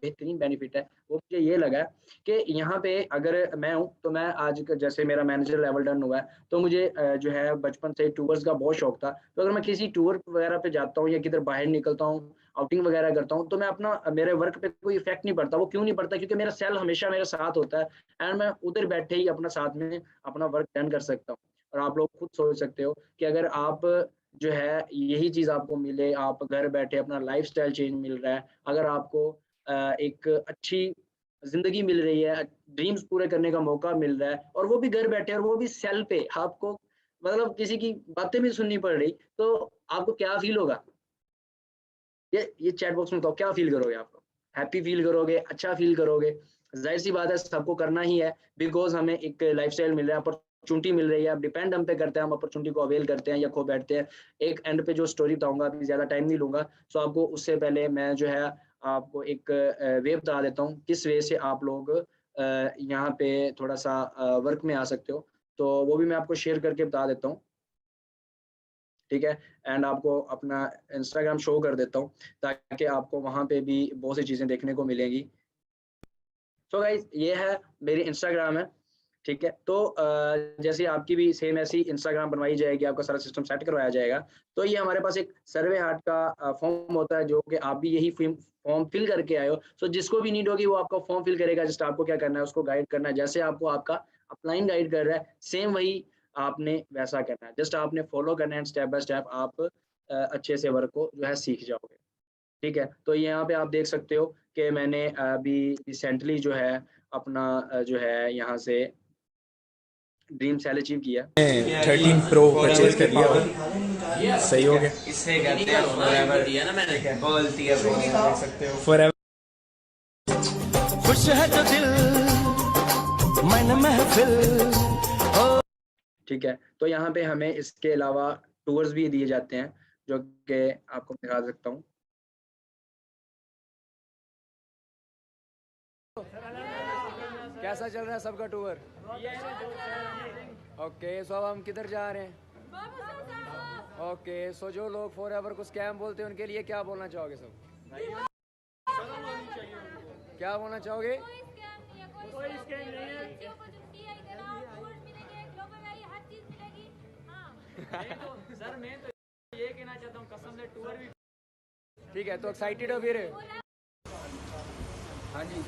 बेहतरीन बेनिफिट है वो मुझे ये लगा कि यहाँ पे अगर मैं हूँ तो मैं आज जैसे मेरा मैनेजर लेवल डन हुआ है तो मुझे जो है बचपन से टूर्स का बहुत शौक था। तो अगर मैं किसी टूर वगैरह पे जाता हूँ या किधर बाहर निकलता हूँ, आउटिंग वगैरह करता हूँ, तो मैं अपना मेरे वर्क पे कोई इफेक्ट नहीं पड़ता। वो क्यों नहीं पड़ता? क्योंकि मेरा सेल हमेशा मेरे साथ होता है एंड मैं उधर बैठे ही अपना साथ में अपना वर्क डन कर सकता हूँ। और आप लोग खुद सोच सकते हो कि अगर आप जो है यही चीज़ आपको मिले, आप घर बैठे अपना लाइफस्टाइल चेंज मिल रहा है, अगर आपको एक अच्छी ज़िंदगी मिल रही है, ड्रीम्स पूरे करने का मौका मिल रहा है और वो भी घर बैठे और वो भी सेल पे, आपको मतलब किसी की बातें भी सुननी पड़ रही, तो आपको क्या फ़ील होगा? ये चैट बॉक्स में बताओ क्या फ़ील करोगे आप लोग? हैप्पी फ़ील करोगे, अच्छा फ़ील करोगे? ज़ाहिर-सी बात है सबको करना ही है, बिकॉज़ हमें एक लाइफ़स्टाइल मिल रहा है, अपॉर्च्युनिटी मिल रही है, अब डिपेंड हम पे करता है, हम अपॉर्च्युनिटी को अवेल करते हैं या खो बैठते हैं। एक एंड पे जो स्टोरी बताऊँगा, अभी ज़्यादा टाइम नहीं लूँगा, सो आपको उससे पहले मैं जो है आपको एक वे बता देता हूँ, किस वे से आप लोग यहाँ पे थोड़ा-सा वर्क में आ सकते हो। तो वो भी मैं आपको शेयर करके बता देता हूँ। ठीक है? एंड आपको अपना इंस्टाग्राम शो कर देता हूँ, ताकि आपको वहाँ पे भी बहुत सी चीज़ें देखने को मिलेंगी। सो गाइस ये है मेरी इंस्टाग्राम है, ठीक है? तो जैसे आपकी भी सेम ऐसी इंस्टाग्राम बनवाई जाएगी, आपका सारा सिस्टम सेट करवाया जाएगा। तो ये हमारे पास एक सर्वे हार्ट का फॉर्म होता है जो कि आप भी यही फॉर्म फिल करके आए हो। सो जिसको भी नीड होगी वो आपका फॉर्म फिल करेगा, जस्ट आपको क्या करना है उसको गाइड करना है। जैसे आपको आपका अपलाइन गाइड कर रहा है, सेम वही आपने वैसा करना है। जस्ट आपने फॉलो करना है, स्टेप बाय स्टेप आप अच्छे से वर्क को जो है सीख जाओगे। ठीक है? तो यहाँ पे आप देख सकते हो कि मैंने अभी रिसेंटली जो है अपना जो है यहाँ से ड्रीम सेल अचीव किया। 13 प्रो परचेज कर लिया हो, सही हो गया। इससे कहते हैं फॉरएवर दिया ना मैंने, बोलती है देख सकते हो फॉरएवर। खुश है जो दिल मन महफिल। ठीक है? तो यहाँ पे हमें इसके अलावा टूर्स भी दिए जाते हैं जो कि आपको दिखा सकता हूँ। कैसा चल रहा है सबका टूर? ओके, सो अब हम किधर जा रहे हैं? ओके, सो जो लोग फॉरएवर को स्कैम बोलते हैं उनके लिए क्या बोलना चाहोगे सब? क्या बोलना चाहोगे? कोई स्कैम नहीं है, बच्चियों को छुट्टी है, इधर आओ, टूर्स मिलेंगे, ग्लोबल वैली हर चीज मिलेगी। हाँ सर मैं तो ये कहना चाहता हूँ कसम से टूर भी ठीक है। तो एक्साइटेड हो फिर? हाँ जी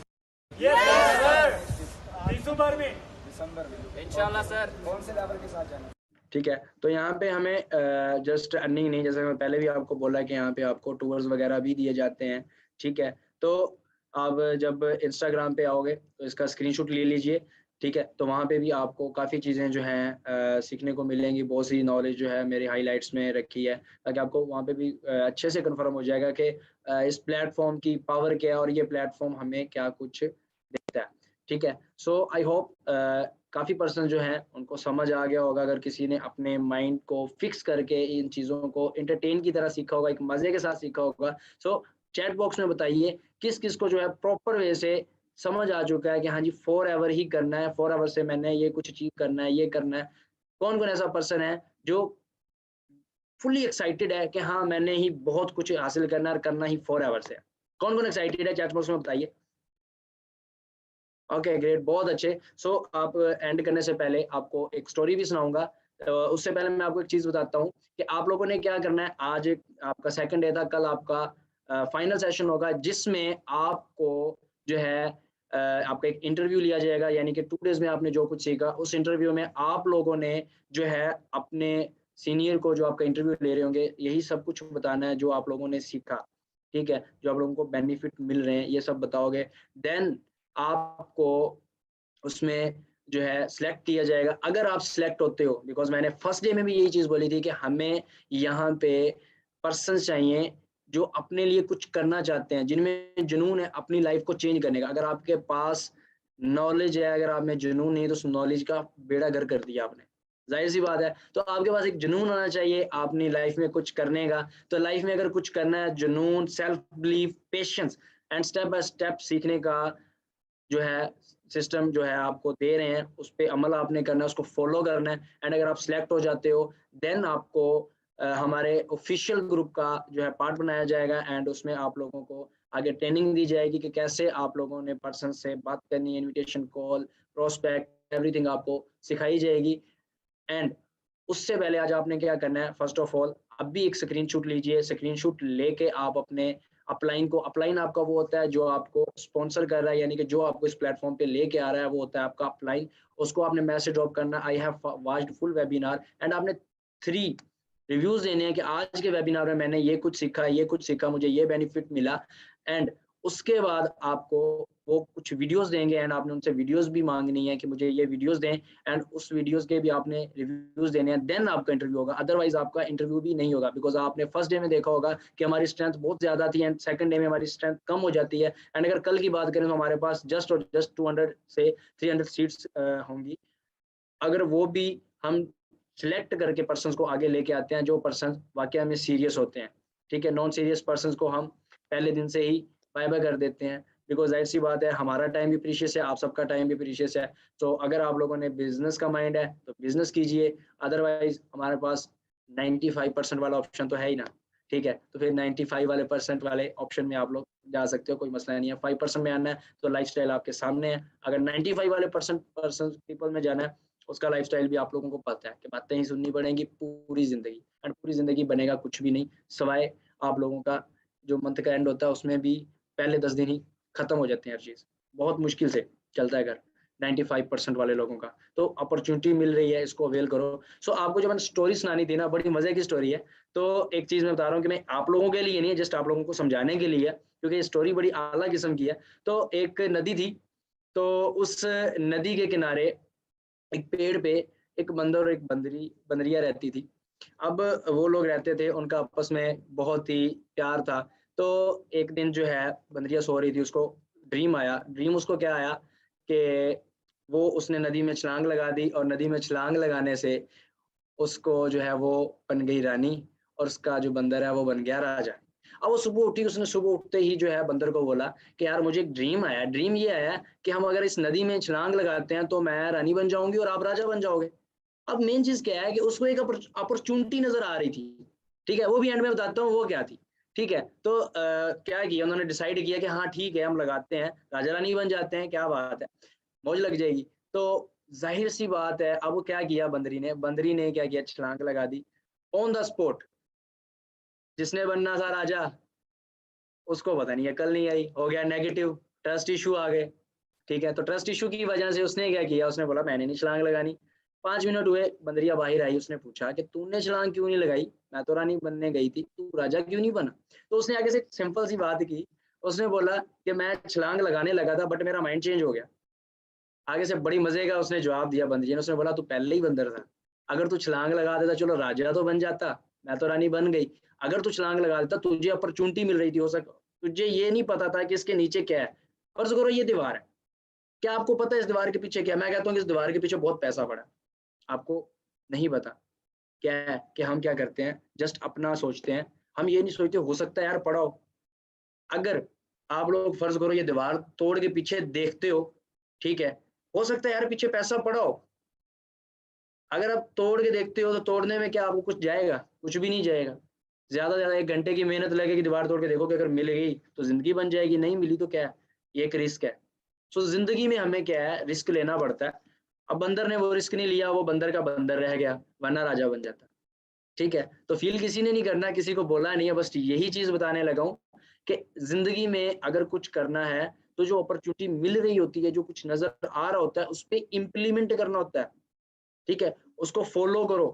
दिसंबर में इंशाल्लाह सर। कौन से लेवल के साथ जाना? ठीक है? तो यहाँ पे हमें जस्ट अर्निंग नहीं, जैसे मैं पहले भी आपको बोला कि यहाँ पे आपको टूर्स वगैरह भी दिए जाते हैं। ठीक है? तो आप जब इंस्टाग्राम पे आओगे तो इसका स्क्रीनशॉट ले लीजिए। ठीक है? तो वहाँ पे भी आपको काफ़ी चीज़ें जो हैं सीखने को मिलेंगी, बहुत सी नॉलेज जो है मेरे हाइलाइट्स में रखी है, ताकि आपको वहाँ पे भी अच्छे से कंफर्म हो जाएगा कि इस प्लेटफॉर्म की पावर क्या है और ये प्लेटफॉर्म हमें क्या कुछ देता है। ठीक है? सो आई होप काफ़ी पर्सन जो हैं उनको समझ आ गया होगा, अगर किसी ने अपने माइंड को फिक्स करके इन चीज़ों को एंटरटेन की तरह सीखा होगा, एक मज़े के साथ सीखा होगा। सो चैट बॉक्स में बताइए किस किस को जो है प्रॉपर वे से समझ आ चुका है कि हाँ जी फॉर एवर ही करना है, फॉर एवर से मैंने ये कुछ अचीव करना है, ये करना है। कौन कौन ऐसा पर्सन है जो फुली एक्साइटेड है कि हाँ मैंने ही बहुत कुछ हासिल करना है और करना ही फॉर एवर से? कौन कौन एक्साइटेड है चैट बॉक्स में बताइए। ओके ग्रेट, बहुत अच्छे। सो आप एंड करने से पहले आपको एक स्टोरी भी सुनाऊंगा। उससे पहले मैं आपको एक चीज़ बताता हूँ कि आप लोगों ने क्या करना है। आज आपका सेकंड डे था, कल आपका फाइनल सेशन होगा जिसमें आपको जो है आपका एक इंटरव्यू लिया जाएगा, यानी कि 2 डेज़ में आपने जो कुछ सीखा उस इंटरव्यू में आप लोगों ने जो है अपने सीनियर को जो आपका इंटरव्यू ले रहे होंगे यही सब कुछ बताना है जो आप लोगों ने सीखा। ठीक है? जो आप लोगों को बेनिफिट मिल रहे हैं ये सब बताओगे। देन आपको उसमें जो है सिलेक्ट किया जाएगा। अगर आप सिलेक्ट होते हो, बिकॉज मैंने फर्स्ट डे में भी यही चीज़ बोली थी कि हमें यहाँ पे पर्सन चाहिए जो अपने लिए कुछ करना चाहते हैं, जिनमें जुनून है अपनी लाइफ को चेंज करने का। अगर आपके पास नॉलेज है, अगर आप में जुनून नहीं, तो उस नॉलेज का बेड़ा गर्क कर दिया आपने, जाहिर सी बात है। तो आपके पास एक जुनून होना चाहिए अपनी लाइफ में कुछ करने का। तो लाइफ में अगर कुछ करना है, जुनून, self belief, patience and step by step सीखने का जो है सिस्टम जो है आपको दे रहे हैं, उस पर अमल आपने करना है, उसको फॉलो करना है। एंड अगर आप सिलेक्ट हो जाते हो, देन आपको हमारे ऑफिशियल ग्रुप का जो है पार्ट बनाया जाएगा एंड उसमें आप लोगों को आगे ट्रेनिंग दी जाएगी कि कैसे आप लोगों ने पर्सन से बात करनी है, इनविटेशन कॉल, प्रोस्पेक्ट, एवरीथिंग आपको सिखाई जाएगी। एंड उससे पहले आज आपने क्या करना है, फर्स्ट ऑफ ऑल अभी एक स्क्रीनशॉट लीजिए। स्क्रीनशॉट लेके आप अपने अपलाइन को, अपलाइन आपका वो होता है जो आपको स्पॉन्सर कर रहा है, यानी कि जो आपको इस प्लेटफॉर्म पे लेके आ रहा है, वो होता है आपका अपलाइन। उसको आपने मैसेज ड्रॉप करना, I have watched full webinar, and आपने 3 रिव्यूज देने हैं कि आज के वेबिनार में मैंने ये कुछ सीखा, ये कुछ सीखा, मुझे ये बेनिफिट मिला। एंड उसके बाद आपको वो कुछ वीडियोस देंगे एंड आपने उनसे वीडियोस भी मांगनी है कि मुझे ये वीडियोस दें, एंड उस वीडियोस के भी आपने रिव्यूज देने हैं। देन आपका इंटरव्यू होगा, अदरवाइज आपका इंटरव्यू भी नहीं होगा। बिकॉज आपने फर्स्ट डे में देखा होगा कि हमारी स्ट्रेंथ बहुत ज्यादा थी एंड सेकंड डे में हमारी स्ट्रेंथ कम हो जाती है। एंड अगर कल की बात करें तो हमारे पास जस्ट 200 से 300 सीट्स होंगी। अगर वो भी हम सिलेक्ट करके पर्सन को आगे लेके आते हैं, जो पर्सन वाकई में सीरियस होते हैं, ठीक है। नॉन सीरियस पर्सन को हम पहले दिन से ही बाय बाय कर देते हैं, बिकॉज जाहिर सी बात है हमारा टाइम भी प्रीशियस है, आप सबका टाइम भी प्रीशियस है। तो अगर आप लोगों ने बिजनेस का माइंड है तो बिजनेस कीजिए, अदरवाइज हमारे पास 95% वाला ऑप्शन तो है ही ना, ठीक है। तो फिर 95 वाले % वाले ऑप्शन में आप लोग जा सकते हो, कोई मसला नहीं है। 5% में आना है तो लाइफस्टाइल आपके सामने है। अगर 95 वाले पर्सन पीपल में जाना है, उसका लाइफस्टाइल भी आप लोगों को पता है कि बातें ही सुननी पड़ेंगी पूरी जिंदगी, एंड पूरी जिंदगी बनेगा कुछ भी नहीं, सवाए आप लोगों का जो मंथ का एंड होता है उसमें भी पहले 10 दिन ही खत्म हो जाती है हर चीज, बहुत मुश्किल से चलता है घर 95% वाले लोगों का। तो अपॉर्चुनिटी मिल रही है, इसको अवेल करो। सो आपको जो मैंने स्टोरी सुनानी थी ना, बड़ी मजे की स्टोरी है। तो एक चीज मैं बता रहा हूँ कि मैं आप लोगों के लिए नहीं है, जस्ट आप लोगों को समझाने के लिए है, क्योंकि ये स्टोरी बड़ी आला किस्म की है। तो एक नदी थी, तो उस नदी के किनारे एक पेड़ पे एक बंदर और एक बंदरिया रहती थी। अब वो लोग रहते थे, उनका आपस में बहुत ही प्यार था। तो एक दिन जो है बंदरिया सो रही थी, उसको ड्रीम आया। ड्रीम उसको क्या आया कि वो उसने नदी में छलांग लगा दी, और नदी में छलांग लगाने से उसको जो है वो बन गई रानी, और उसका जो बंदर है वो बन गया राजा। अब वो सुबह उठी, उसने सुबह उठते ही जो है बंदर को बोला कि यार मुझे एक ड्रीम आया। ड्रीम ये आया कि हम अगर इस नदी में छलांग लगाते हैं तो मैं रानी बन जाऊंगी और आप राजा बन जाओगे। अब मेन चीज क्या है कि उसको एक अपॉर्चुनिटी नजर आ रही थी, ठीक है। वो भी एंड में बताता हूँ वो क्या थी, ठीक है। तो क्या किया उन्होंने, डिसाइड किया कि हाँ ठीक है हम लगाते हैं, राजा रानी बन जाते हैं, क्या बात है, मौज लग जाएगी। तो जाहिर सी बात है, अब वो क्या किया बंदरी ने क्या किया, छलांग लगा दी ऑन द स्पॉट। जिसने बनना था राजा उसको पता नहीं अकल नहीं आई, हो गया नेगेटिव, ट्रस्ट इशू आ गए, ठीक है। तो ट्रस्ट इशू की वजह से उसने क्या किया, उसने बोला मैंने नहीं छलांग लगानी। 5 मिनट हुए, बंदरिया बाहर आई, उसने पूछा कि तूने छलांग क्यों नहीं लगाई, मैं तो रानी बनने गई थी, तू राजा क्यों नहीं बना। तो उसने आगे से सिंपल सी बात की, उसने बोला कि मैं छलांग लगाने लगा था बट मेरा माइंड चेंज हो गया। आगे से बड़ी मजे का उसने जवाब दिया बंदरिया ने, उसने बोला तू पहले ही बंदर था, अगर तू छलांग लगा देता चलो राजा तो बन जाता, मैं तो रानी बन गई। अगर तू छलांग लगा देता, तुझे अपॉर्चुनिटी मिल रही थी, हो सक तुझे ये नहीं पता था कि इसके नीचे क्या है। फर्ज करो ये दीवार है, क्या आपको पता है इस दीवार के पीछे क्या? मैं कहता हूँ कि इस दीवार के पीछे बहुत पैसा पड़ा, आपको नहीं पता क्या है। कि हम क्या करते हैं, जस्ट अपना सोचते हैं, हम ये नहीं सोचते हो सकता है यार पड़ा हो। अगर आप लोग फर्ज करो ये दीवार तोड़ के पीछे देखते हो, ठीक है, हो सकता है यार पीछे पैसा पड़ा हो। अगर आप तोड़ के देखते हो तो तोड़ने में क्या आपको कुछ जाएगा? कुछ भी नहीं जाएगा। ज्यादा से ज्यादा 1 घंटे की मेहनत लगेगी दीवार तोड़ के देखो कि अगर मिल गई तो जिंदगी बन जाएगी, नहीं मिली तो क्या है, ये एक रिस्क है। सो जिंदगी में हमें क्या है, रिस्क लेना पड़ता है। अब बंदर ने वो रिस्क नहीं लिया, वो बंदर का बंदर रह गया, वरना राजा बन जाता, ठीक है। तो फील किसी ने नहीं करना, किसी को बोला नहीं है, बस यही चीज बताने लगा हूँ कि जिंदगी में अगर कुछ करना है तो जो अपॉर्चुनिटी मिल रही होती है, जो कुछ नजर आ रहा होता है, उस पर इम्प्लीमेंट करना होता है, ठीक है। उसको फॉलो करो,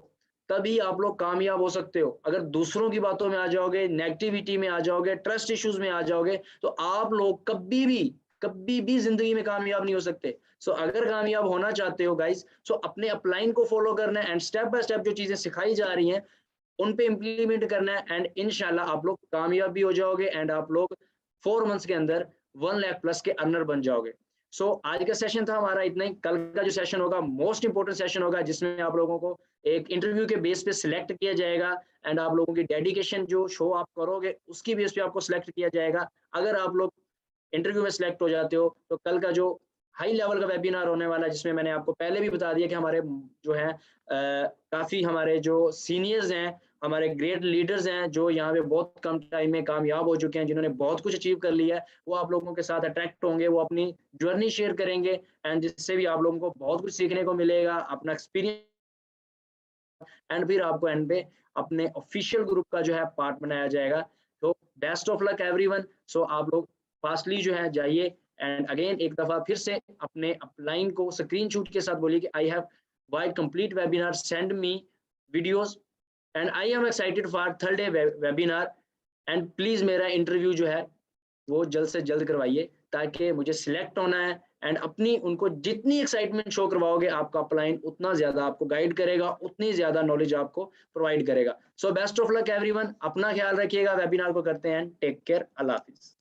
तभी आप लोग कामयाब हो सकते हो। अगर दूसरों की बातों में आ जाओगे, नेगेटिविटी में आ जाओगे, ट्रस्ट इश्यूज में आ जाओगे, तो आप लोग कभी भी कभी भी जिंदगी में कामयाब नहीं हो सकते। सो अगर कामयाब होना चाहते हो गाइस, सो अपने अपलाइन को फॉलो करना है एंड स्टेप बाय स्टेप जो चीजें सिखाई जा रही हैं उन पे इम्प्लीमेंट करना है एंड इंशाल्लाह आप लोग कामयाब भी हो जाओगे एंड आप लोग 4 मंथ्स के अंदर 1 लाख प्लस के अर्नर बन जाओगे। सो आज का सेशन था हमारा इतना ही। कल का जो सेशन होगा मोस्ट इंपोर्टेंट सेशन होगा, जिसमें आप लोगों को एक इंटरव्यू के बेस पे सिलेक्ट किया जाएगा एंड आप लोगों की डेडिकेशन जो शो आप करोगे उसकी बेस पे आपको सिलेक्ट किया जाएगा। अगर आप लोग इंटरव्यू में सिलेक्ट हो जाते हो तो कल का जो हाई लेवल का वेबिनार होने वाला है, जिसमें मैंने आपको पहले भी बता दिया कि हमारे जो है काफ़ी हमारे जो सीनियर्स हैं, हमारे ग्रेट लीडर्स हैं जो यहाँ पे बहुत कम टाइम में कामयाब हो चुके हैं, जिन्होंने बहुत कुछ अचीव कर लिया है, वो आप लोगों के साथ अट्रैक्ट होंगे, वो अपनी जर्नी शेयर करेंगे एंड जिससे भी आप लोगों को बहुत कुछ सीखने को मिलेगा, अपना एक्सपीरियंस एंड फिर आपको एंड पे अपने ऑफिशियल ग्रुप का जो है पार्ट बनाया जाएगा। तो बेस्ट ऑफ लक एवरीवन। सो आप लोग फास्टली जो है जाइए एंड अगेन एक दफा फिर से अपने अपलाइन को स्क्रीनशॉट के साथ बोलिए कि I have wide complete webinar, send me videos and I am excited for third day webinar and please मेरा इंटरव्यू जो है वो जल्द से जल्द करवाइए ताकि मुझे सिलेक्ट होना है एंड अपनी उनको जितनी एक्साइटमेंट शो करवाओगे आपका अपलाइन उतना ज्यादा आपको गाइड करेगा, उतनी ज्यादा नॉलेज आपको प्रोवाइड करेगा। So best of luck everyone, अपना ख्याल रखिएगा, वेबिनार को करते हैं, टेक केयर, अल्लाह हाफिज।